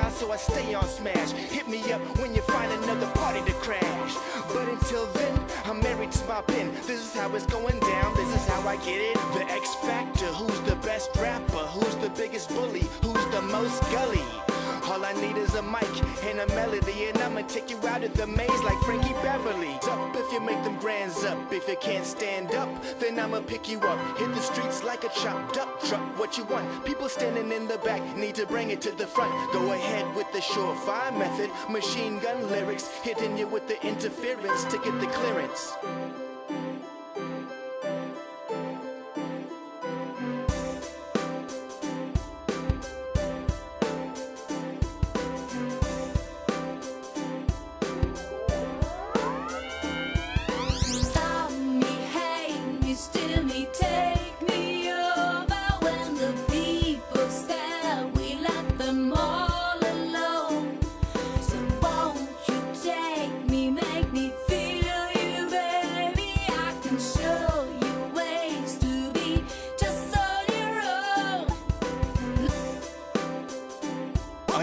shine, so I stay on smash. Hit me up when you find another party to crash. But until then, I'm married to my pen. This is how it's going down, this is how I get it. The X Factor, who's the best rapper? Who's the biggest bully? Who's the most gully? All I need is a mic and a melody, and I'ma take you out of the maze like Frankie Beverly. Up if you make them grands up. If you can't stand up, then I'ma pick you up. Hit the streets like a chopped up truck. What you want? People standing in the back need to bring it to the front. Go ahead with the surefire method. Machine gun lyrics, hitting you with the interference to get the clearance.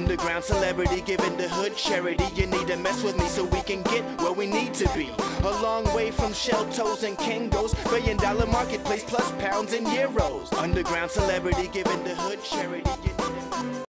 Underground celebrity giving the hood charity. You need to mess with me so we can get where we need to be. A long way from shell toes and Kangos. $1 billion marketplace plus pounds and euros. Underground celebrity giving the hood charity. You need to